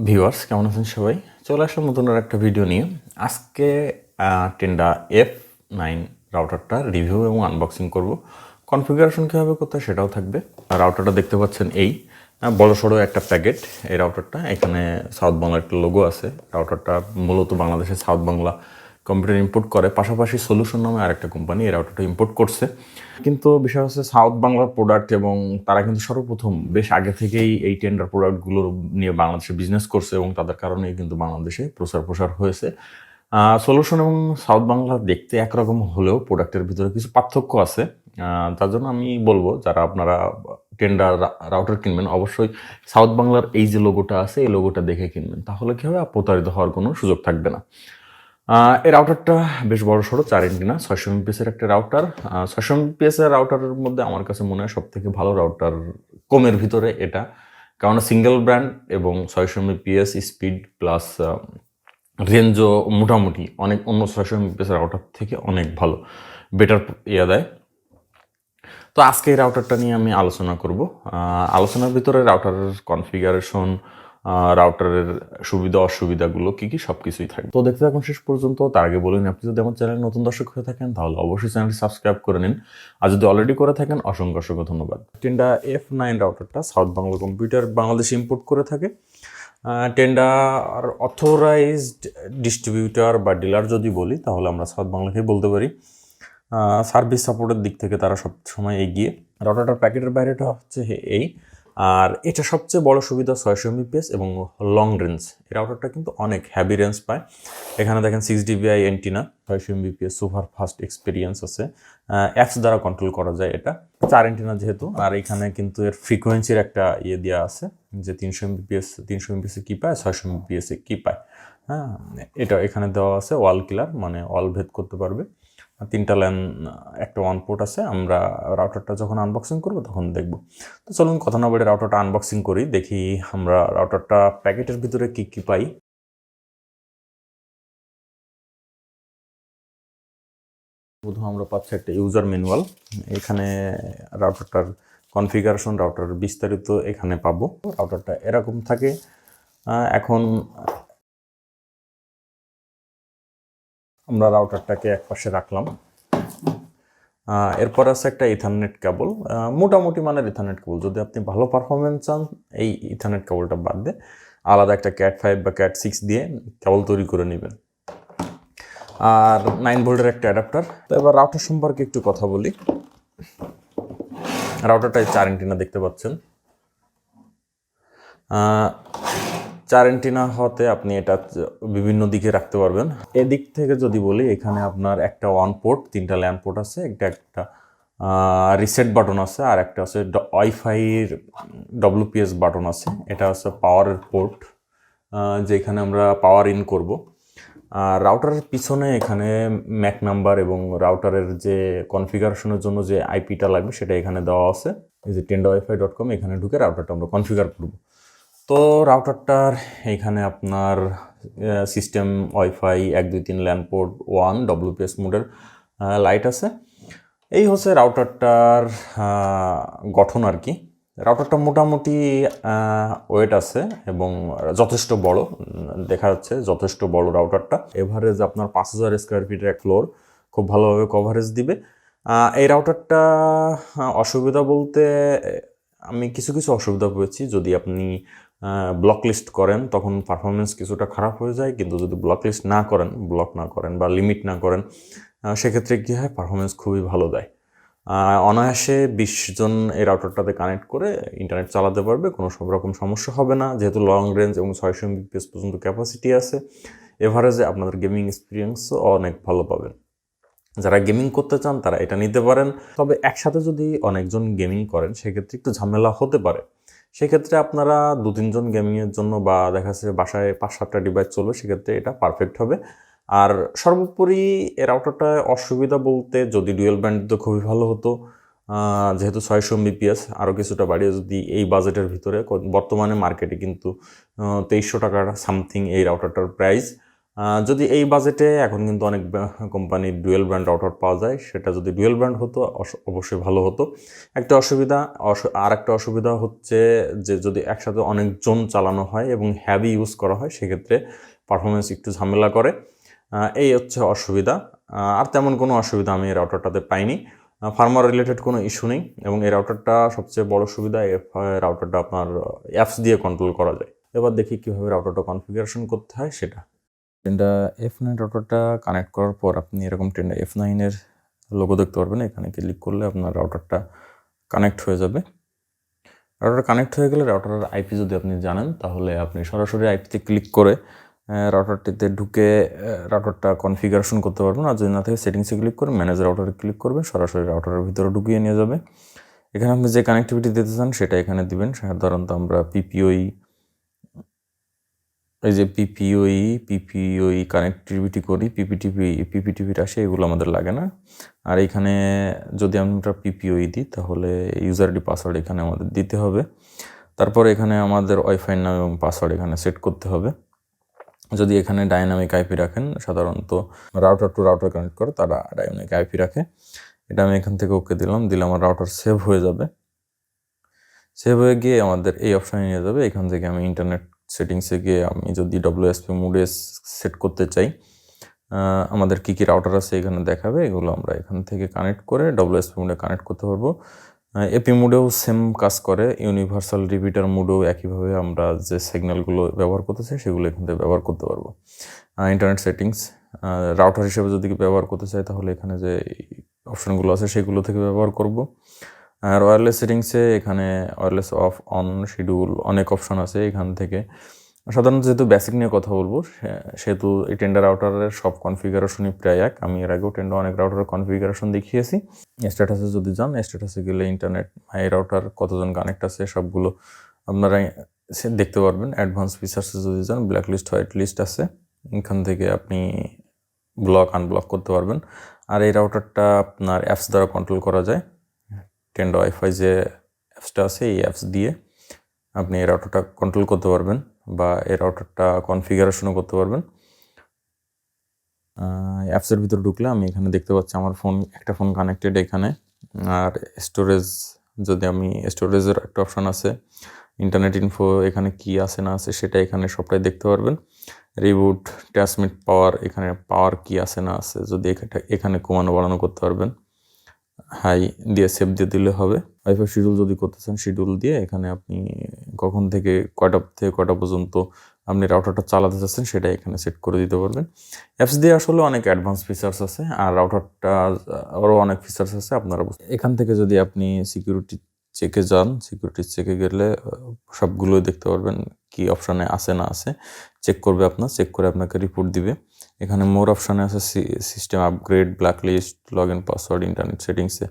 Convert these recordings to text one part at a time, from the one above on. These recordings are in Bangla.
ভিউয়ার্স কেমন আছেন সবাই? চলে আসলাম নতুন আর একটা ভিডিও নিয়ে। আজকে টেন্ডা F9 রাউটারটা রিভিউ এবং আনবক্সিং করব। কনফিগারেশন কীভাবে করতে হয় সেটাও থাকবে। আর রাউটারটা দেখতে পাচ্ছেন এই বড়সড় একটা প্যাকেট এই রাউটারটা। এখানে সাউথ বাংলার একটা লোগো আছে। রাউটারটা মূলত বাংলাদেশের সাউথ বাংলা কম্পিউটার ইম্পোর্ট করে, পাশাপাশি সলিউশন নামে আরেকটা কোম্পানি এই রাউটারটা ইম্পোর্ট করছে। কিন্তু বিষয় হচ্ছে সাউথ বাংলার প্রোডাক্ট, এবং তারা কিন্তু সর্বপ্রথম বেশ আগে থেকেই এই টেন্ডার প্রোডাক্টগুলো নিয়ে বাংলাদেশে বিজনেস করছে, এবং তাদের কারণেই কিন্তু বাংলাদেশে প্রসার হয়েছে। সলিউশন এবং সাউথ বাংলা দেখতে একরকম হলেও প্রোডাক্টের ভিতরে কিছু পার্থক্য আছে। তার জন্য আমি বলবো, যারা আপনারা টেন্ডার রাউটার কিনবেন অবশ্যই সাউথ বাংলার এই যে লোগোটা আছে এই লোগোটা দেখে কিনবেন, তাহলে কী হবে, প্রতারিত হওয়ার কোনো সুযোগ থাকবে না। এই রাউটারটা বেশ বড় সড়ো 4 ইঞ্চি না 600 MPS-এর একটা রাউটার। 600 MPS-এর রাউটারের মধ্যে আমার কাছে মনে হয় সবথেকে ভালো রাউটার কমের ভিতরে এটা, কারণ সিঙ্গেল ব্র্যান্ড এবং 600 MPS স্পিড প্লাস রেঞ্জও মোটামুটি অনেক অন্য 600 MPS রাউটার থেকে অনেক ভালো, বেটার দেয়। তো আজকে এই রাউটারটা নিয়ে আমি আলোচনা করব। আলোচনার ভিতরে রাউটারের কনফিগারেশন, রাউটারের সুবিধা অসুবিধাগুলো কী কী সব কিছুই থাকবে। তো দেখতে থাকুন শেষ পর্যন্ত। তার আগে বলুন, আপনি যদি আমার চ্যানেলে নতুন দর্শক হয়ে থাকেন তাহলে অবশ্যই চ্যানেলটি সাবস্ক্রাইব করে নিন, আর যদি অলরেডি করে থাকেন অসংখ্য ধন্যবাদ। টেন্ডা F9 রাউটারটা সাউথ বাংলা কম্পিউটার বাংলাদেশে ইম্পোর্ট করে থাকে। টেন্ডার অথরাইজড ডিস্ট্রিবিউটার বা ডিলার যদি বলি তাহলে আমরা সাউথ বাংলাকেই বলতে পারি। সার্ভিস সাপোর্টের দিক থেকে তারা সব সময় এগিয়ে। রাউটারটার প্যাকেটের বাইরেটা হচ্ছে এই, আর এটা সবচেয়ে বড় সুবিধা 600 MPS এবং লং রেঞ্জ। এই রাউটারটা কিন্তু অনেক হ্যাভি রেঞ্জ পায়। এখানে দেখেন 6 dBi antenna, 600 MPS super fast experience আছে, অ্যাপস দ্বারা কন্ট্রোল করা যায় এটা, 4 অ্যান্টিনা যেহেতু। আর এখানে কিন্তু এর ফ্রিকোয়েন্সির একটা দেওয়া আছে যে 300 MPS কী পায়, 600 MPS কী পায়। হ্যাঁ, এটা এখানে দেওয়া আছে। ওয়াল কিলার মানে ওয়াল ভেদ করতে পারবে। 3টা ল্যান, একটা ওয়ান পোর্ট আছে। আমরা রাউটারটা যখন আনবক্সিং করবো তখন দেখব। তো চলুন কথা না বলে রাউটারটা আনবক্সিং করি, দেখি আমরা রাউটারটা প্যাকেটের ভিতরে কী কী পাই। প্রথম আমরা পাচ্ছি একটা ইউজার ম্যানুয়াল। এখানে রাউটারটার কনফিগারেশন, রাউটার বিস্তারিত এখানে পাবো। রাউটারটা এরকম থাকে। এখন আমরা রাউটারটাকে একপাশে রাখলাম। এরপর আছে একটা ইথারনেট কেবল, মোটামুটি মানের ইথারনেট কেবল। যদি আপনি ভালো পারফরমেন্স চান এই ইথারনেট কেবলটা বাদ দিয়ে আলাদা একটা ক্যাট 5 বা ক্যাট 6 দিয়ে কেবল তৈরি করে নেবেন। আর 9 ভোল্টের একটা অ্যাডাপ্টার। তো এবার রাউটার সম্পর্কে একটু কথা বলি। রাউটারটায় 4 অ্যান্টেনা দেখতে পাচ্ছেন। 4 অ্যান্টেনা হতে আপনি এটা বিভিন্ন দিকে রাখতে পারবেন। এদিক থেকে যদি বলি, এখানে আপনার একটা ওয়ান পোর্ট, 3টা ল্যান পোর্ট আছে, একটা রিসেট বাটন আছে, আর একটা আছে ওয়াইফাইয়ের WPS বাটন আছে। এটা হচ্ছে পাওয়ারের পোর্ট, যেখানে আমরা পাওয়ার ইন করব। আর রাউটারের পিছনে এখানে ম্যাক নাম্বার এবং রাউটারের যে কনফিগারেশনের জন্য যে আইপিটা লাগবে সেটা এখানে দেওয়া আছে। এই যে tenda.wifi.com, এখানে ঢুকে রাউটারটা আমরা কনফিগার করব। তো রাউটারটার এখানে আপনার system wifi 1 2 3 LAN port 1 WPS মোডের লাইট আছে। এই হচ্ছে রাউটারটার গঠন আর কি। রাউটারটা মোটামুটি ওয়েট আছে এবং যথেষ্ট বড় দেখা যাচ্ছে, যথেষ্ট বড় রাউটারটা। এভারেজ আপনার 5000 স্কোয়ার ফিটের এক ফ্লোর খুব ভালোভাবে কভারেজ দিবে। এই রাউটারটা অসুবিধা বলতে আমি কিছু অসুবিধা পেয়েছি। যদি আপনি ব্লক লিস্ট করেন তখন পারফরমেন্স কিছুটা খারাপ হয়ে যায়, কিন্তু যদি ব্লক লিস্ট না করেন, ব্লক না করেন বা লিমিট না করেন, সেক্ষেত্রে কী হয়, পারফরমেন্স খুবই ভালো দেয়। অনায়াসে 20 জন এই রাউটারটাতে কানেক্ট করে ইন্টারনেট চালাতে পারবে, কোনো সব রকম সমস্যা হবে না, যেহেতু লং রেঞ্জ এবং 600 MPS পর্যন্ত ক্যাপাসিটি আছে। এভারেজে আপনাদের গেমিং এক্সপিরিয়েন্সও অনেক ভালো পাবেন। যারা গেমিং করতে চান তারা এটা নিতে পারেন। তবে একসাথে যদি অনেকজন গেমিং করেন সেক্ষেত্রে একটু ঝামেলা হতে পারে। সেক্ষেত্রে আপনারা 2-3 জন গেমিংয়ের জন্য বা দেখা যাচ্ছে বাসায় 5-7টা ডিভাইস চলবে, সেক্ষেত্রে এটা পারফেক্ট হবে। আর সর্বোপরি এ রাউটারটা অসুবিধা বলতে, যদি ডুয়েল ব্যান্ড তো খুবই ভালো হতো, যেহেতু 600 MPS আরও কিছুটা বাড়িয়ে যদি এই বাজেটের ভিতরে, বর্তমানে মার্কেটে কিন্তু 2300 টাকা সামথিং এই রাউটারটার প্রাইস। যদি এই বাজেটে এখন কিন্তু অনেক কোম্পানির ডুয়েল ব্র্যান্ড রাউটার পাওয়া যায়, সেটা যদি ডুয়েল ব্র্যান্ড হতো অবশ্যই ভালো হতো। একটা অসুবিধা হচ্ছে যে যদি একসাথে অনেকজন চালানো হয় এবং হ্যাভি ইউজ করা হয় সেক্ষেত্রে পারফরমেন্স একটু ঝামেলা করে, এই হচ্ছে অসুবিধা। আর তেমন কোনো অসুবিধা আমি এই রাউটারটাতে পাইনি, ফার্মার রিলেটেড কোনো ইস্যু নেই। এবং এই রাউটারটা সবচেয়ে বড় সুবিধা, রাউটারটা আপনার অ্যাপস দিয়ে কন্ট্রোল করা যায়। এবার দেখি কীভাবে রাউটারটা কনফিগারেশন করতে হয় সেটা। টেন্ডা F9 রাউটারটা কানেক্ট করার পর আপনি এরকম টেন্ডা F9 এর লোগো দেখতে পারবেন। এখানে ক্লিক করলে আপনার রাউটারটা কানেক্ট হয়ে যাবে। রাউটার কানেক্ট হয়ে গেলে রাউটারের আইপি যদি আপনি জানেন তাহলে আপনি সরাসরি আইপিতে ক্লিক করে রাউটারটিতে ঢুকে রাউটারটা কনফিগারেশন করতে পারবেন। আর যদি না থাকে সেটিংসে ক্লিক করে ম্যানেজ রাউটারে ক্লিক করবেন, সরাসরি রাউটারের ভিতরে ঢুকিয়ে নিয়ে যাবে। এখানে আপনি যে কানেক্টিভিটি দিতে চান সেটা এখানে দিবেন। সাধারণত আমরা পিপিওই, এই যে পিপিওই কানেক্টিভিটি করি, পিপিটিভিটা আসে, এগুলো আমাদের লাগে না। আর এখানে যদি আমরা পিপিওই দিই তাহলে ইউজার আইডি পাসওয়ার্ড এখানে আমাদের দিতে হবে। তারপর এখানে আমাদের ওয়াইফাই নাম এবং পাসওয়ার্ড এখানে সেট করতে হবে। যদি এখানে ডাইনামিক আইপি রাখেন, সাধারণত রাউটার টু রাউটার কানেক্ট করে তারা ডাইনামিক আইপি রাখে। এটা আমি এখান থেকে ওকে দিলে আমার রাউটার সেভ হয়ে যাবে। সেভ হয়ে গিয়ে আমাদের এই অপশানে নিয়ে যাবে। এখান থেকে আমি ইন্টারনেট সেটিংসে গিয়ে আমি যদি ডব্লিউএসপি মোডে সেট করতে চাই, আমাদের কী কী রাউটার আছে এখানে দেখাবে, এগুলো আমরা এখান থেকে কানেক্ট করে ডব্লিউএসপি মোডে কানেক্ট করতে পারবো। এপি মোডেও সেম কাজ করে, ইউনিভার্সাল রিপিটার মোডেও একইভাবে আমরা যে সিগন্যালগুলো ব্যবহার করতে চাই সেগুলো এখান থেকে ব্যবহার করতে পারবো। ইন্টারনেট সেটিংস রাউটার হিসেবে যদি ব্যবহার করতে চাই তাহলে এখানে যে অপশানগুলো আছে সেগুলো থেকে ব্যবহার করব। আর ওয়্যারলেস সেটিংসে এখানে ওয়্যারলেস অফ অন শিডিউল অনেক অপশান আছে। এখান থেকে সাধারণত যেহেতু বেসিক নিয়ে কথা বলবো সেহেতু এই টেন্ডা রাউটারের সব কনফিগারেশনই প্রায় এক। আমি এর আগেও টেন্ডা অনেক রাউটারের কনফিগারেশন দেখিয়েছি। স্ট্যাটাসে যদি যান, স্ট্যাটাসে গেলে ইন্টারনেট মাই রাউটার কতজন কানেক্ট আছে সবগুলো আপনারা দেখতে পারবেন। অ্যাডভান্স ফিচার্সে যদি যান, ব্ল্যাক লিস্ট হোয়াইট লিস্ট আছে, এখান থেকে আপনি ব্লক আনব্লক করতে পারবেন। আর এই রাউটারটা আপনার অ্যাপস দ্বারা কন্ট্রোল করা যায়। টেন্ডা ওয়াইফাই যে অ্যাপসটা আছে এই অ্যাপস দিয়ে আপনি এই রাউটারটা কন্ট্রোল করতে পারবেন বা এই রাউটারটা কনফিগারেশনও করতে পারবেন। অ্যাপসের ভিতরে ঢুকলে আমি এখানে দেখতে পাচ্ছি আমার একটা ফোন কানেক্টেড এখানে। আর স্টোরেজ, যদি আমি স্টোরেজের একটা অপশান আছে, ইন্টারনেট ইনফো, এখানে কি আছে না আছে সেটা এখানে সবটাই দেখতে পারবেন। রিবুট, ট্রান্সমিট পাওয়ার, এখানে পাওয়ার কি আছে না আছে যদি এখানে কমানো বাড়ানো করতে পারবেন। হাই দিয়ে সেভ দিয়ে দিলে হবে। ওয়াইফাই শিডিউল যদি করতে চান, শিডিউল দিয়ে এখানে আপনি কখন থেকে কয়টা পর্যন্ত আপনি রাউটারটা চালাতে চাচ্ছেন সেটা এখানে সেট করে দিতে পারবেন। অ্যাপস দিয়ে আসলে অনেক অ্যাডভান্স ফিচার্স আছে, আর রাউটারটা আরও অনেক ফিচার্স আছে। আপনারা এখান থেকে যদি আপনি সিকিউরিটি চেকে যান, সিকিউরিটি চেকে গেলে সবগুলোই দেখতে পারবেন কি অপশানে আছে না আছে চেক করবে চেক করে আপনাকে রিপোর্ট দিবে। এখানে মোর অপশানে আছে system upgrade, black list, log in password, internet সেটিংসে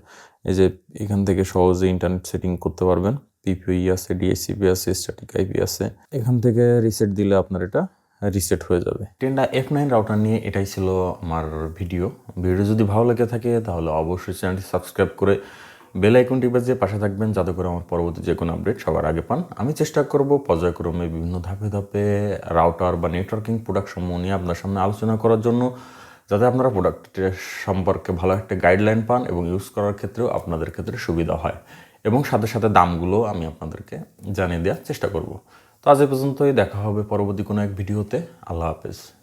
এই যে এখান থেকে সহজে ইন্টারনেট সেটিং করতে পারবেন। পিপিই আছে, ডিএসসিপি আছে, স্ট্যাটিক আইপি আছে। এখান থেকে রিসেট দিলে আপনার এটা রিসেট হয়ে যাবে। টেন্ডা F9 রাউটার নিয়ে এটাই ছিল আমার ভিডিও যদি ভালো লেগে থাকে তাহলে অবশ্যই চ্যানেলটি সাবস্ক্রাইব করে বেল আইকনটি বাজিয়ে পাশে থাকবেন, যাতে করে আমার পরবর্তী যে কোনো আপডেট সবার আগে পান। আমি চেষ্টা করব পর্যায়ক্রমে বিভিন্ন ধাপে ধাপে রাউটার বা নেটওয়ার্কিং প্রোডাক্ট সমূহ নিয়ে আপনার সামনে আলোচনা করার জন্য, যাতে আপনারা প্রোডাক্টের সম্পর্কে ভালো একটা গাইডলাইন পান এবং ইউজ করার ক্ষেত্রেও আপনাদের ক্ষেত্রে সুবিধা হয়, এবং সাথে সাথে দামগুলো আমি আপনাদেরকে জানিয়ে দেওয়ার চেষ্টা করব। তো আজ এ পর্যন্তই, দেখা হবে পরবর্তী কোনো এক ভিডিওতে। আল্লাহ হাফেজ।